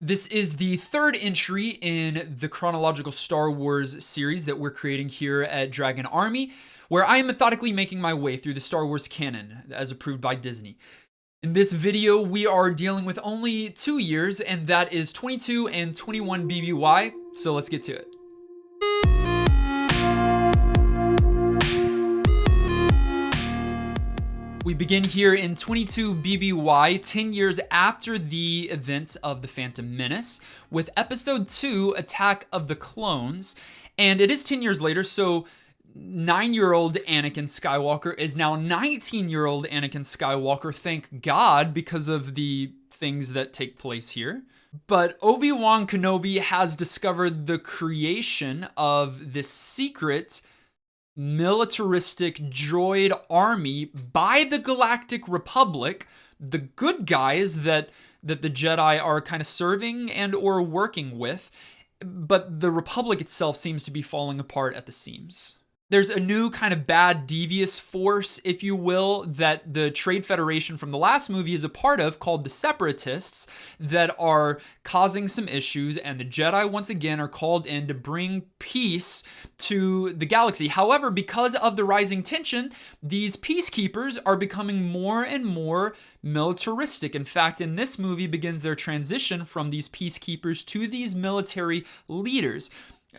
This is the third entry in the chronological Star Wars series that we're creating here at Dragon Army, where I am methodically making my way through the Star Wars canon as approved by Disney. In this video, we are dealing with only 2 years, and that is 22 and 21 BBY, so let's get to it. We begin here in 22 BBY, 10 years after the events of The Phantom Menace, with Episode 2, Attack of the Clones. And it is 10 years later, so 9-year-old Anakin Skywalker is now 19-year-old Anakin Skywalker, thank God, because of the things that take place here. But Obi-Wan Kenobi has discovered the creation of this secret militaristic droid army by the Galactic Republic, the good guys that the Jedi are kind of serving and or working with, but the Republic itself seems to be falling apart at the seams. There's a new kind of bad, devious force, if you will, that the Trade Federation from the last movie is a part of, called the Separatists, that are causing some issues, and the Jedi, once again, are called in to bring peace to the galaxy. However, because of the rising tension, these peacekeepers are becoming more and more militaristic. In fact, in this movie begins their transition from these peacekeepers to these military leaders.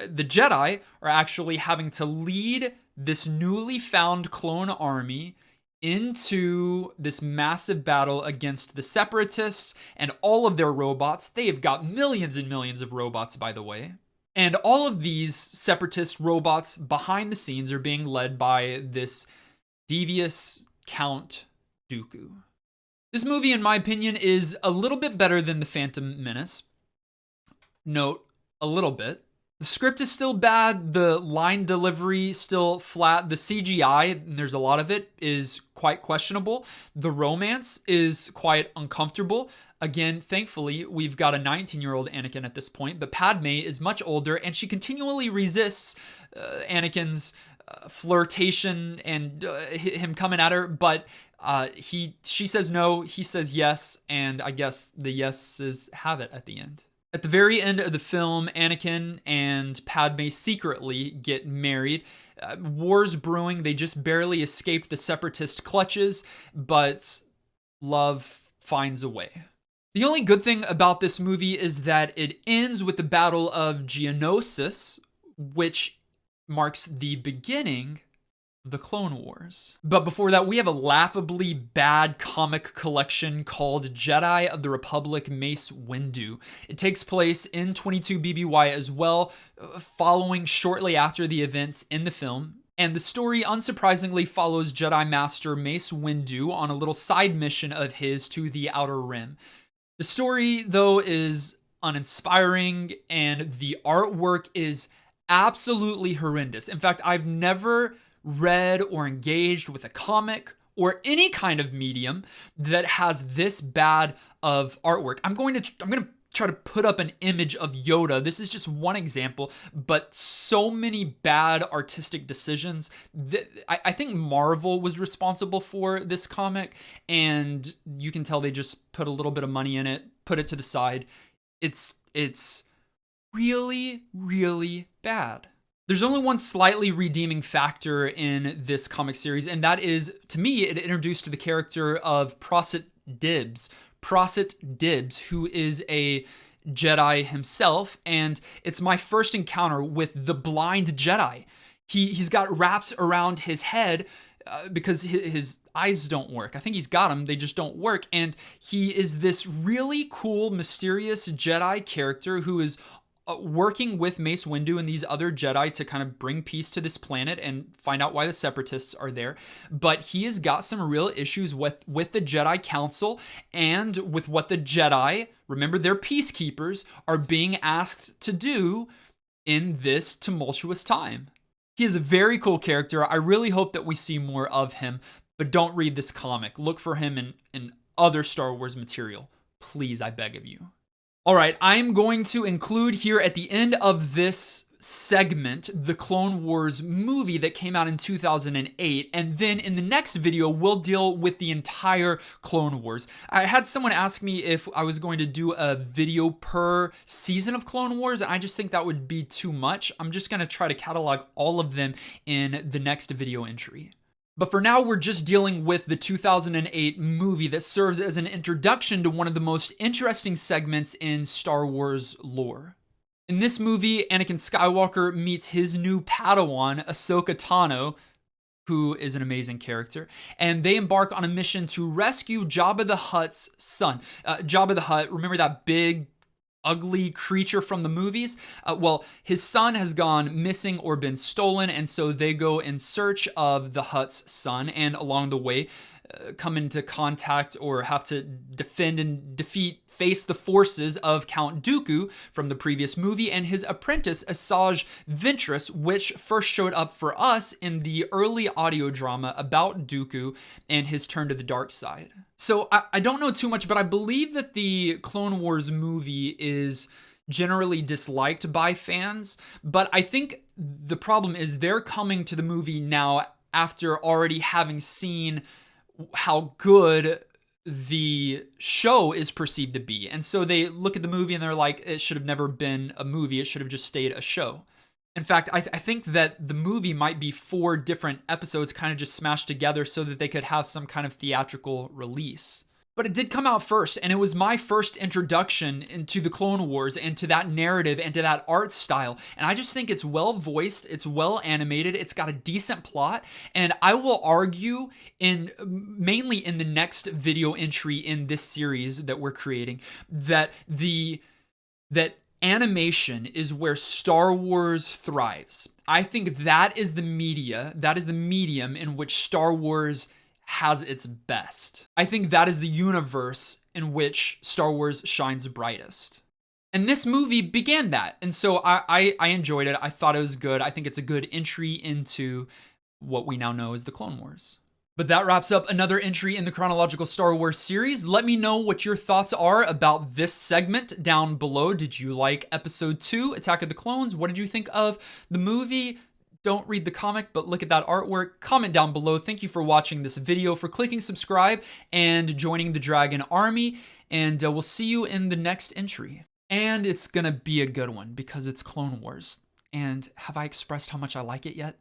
The Jedi are actually having to lead this newly found clone army into this massive battle against the Separatists and all of their robots. They have got millions and millions of robots, by the way. And all of these Separatist robots behind the scenes are being led by this devious Count Dooku. This movie, in my opinion, is a little bit better than The Phantom Menace. Note, a little bit. The script is still bad, the line delivery still flat, the CGI, and there's a lot of it, is quite questionable. The romance is quite uncomfortable. Again, thankfully, we've got a 19-year-old Anakin at this point, but Padme is much older, and she continually resists Anakin's flirtation and him coming at her, but she says no, he says yes, and I guess the yeses have it at the end. At the very end of the film, Anakin and Padme secretly get married. War's brewing. They just barely escaped the Separatist clutches, but love finds a way. The only good thing about this movie is that it ends with the Battle of Geonosis, which marks the beginning the Clone Wars. But before that, we have a laughably bad comic collection called Jedi of the Republic Mace Windu. It takes place in 22 BBY as well, following shortly after the events in the film. And the story, unsurprisingly, follows Jedi Master Mace Windu on a little side mission of his to the Outer Rim. The story, though, is uninspiring, and the artwork is absolutely horrendous. In fact, I've never read or engaged with a comic or any kind of medium that has this bad of artwork. I'm going to try to put up an image of Yoda. This is just one example, but so many bad artistic decisions. I think Marvel was responsible for this comic, and you can tell they just put a little bit of money in it, put it to the side. It's really, really bad. There's only one slightly redeeming factor in this comic series, and that is, to me, it introduced the character of Prosit Dibs. Prosit Dibs, who is a Jedi himself, and it's my first encounter with the blind Jedi. He's got wraps around his head because his eyes don't work. I think he's got them, they just don't work, and he is this really cool, mysterious Jedi character who is working with Mace Windu and these other Jedi to kind of bring peace to this planet and find out why the Separatists are there. But he has got some real issues with the Jedi Council and with what the Jedi, remember they're peacekeepers, are being asked to do in this tumultuous time. He is a very cool character. I really hope that we see more of him, but don't read this comic. Look for him in other Star Wars material. Please, I beg of you. All right, I'm going to include here at the end of this segment the Clone Wars movie that came out in 2008, and then in the next video we'll deal with the entire Clone Wars. I had someone ask me if I was going to do a video per season of Clone Wars, and I just think that would be too much. I'm just going to try to catalog all of them in the next video entry. But for now, we're just dealing with the 2008 movie that serves as an introduction to one of the most interesting segments in Star Wars lore. In this movie, Anakin Skywalker meets his new Padawan, Ahsoka Tano, who is an amazing character, and they embark on a mission to rescue Jabba the Hutt's son. Jabba the Hutt, remember that big, ugly creature from the movies? Well, his son has gone missing or been stolen, and so they go in search of the Hutt's son, and along the way, come into contact or have to defend and face the forces of Count Dooku from the previous movie and his apprentice Asajj Ventress, which first showed up for us in the early audio drama about Dooku and his turn to the dark side. So I don't know too much, but I believe that the Clone Wars movie is generally disliked by fans, but I think the problem is they're coming to the movie now after already having seen how good the show is perceived to be. And so they look at the movie and they're like, it should have never been a movie. It should have just stayed a show. In fact, I think that the movie might be 4 different episodes kind of just smashed together so that they could have some kind of theatrical release. But it did come out first, and it was my first introduction into the Clone Wars and to that narrative and to that art style. And I just think it's well voiced, it's well animated, it's got a decent plot, and I will argue mainly in the next video entry in this series that we're creating that animation is where Star Wars thrives. I think that is the medium in which Star Wars has its best. I think that is the universe in which Star Wars shines brightest. And this movie began that. And so I enjoyed it. I thought it was good. I think it's a good entry into what we now know as the Clone Wars. But that wraps up another entry in the Chronological Star Wars series. Let me know what your thoughts are about this segment down below. Did you like Episode 2, Attack of the Clones? What did you think of the movie? Don't read the comic, but look at that artwork. Comment down below. Thank you for watching this video, for clicking subscribe, and joining the Dragon Army. And we'll see you in the next entry. And it's gonna be a good one because it's Clone Wars. And have I expressed how much I like it yet?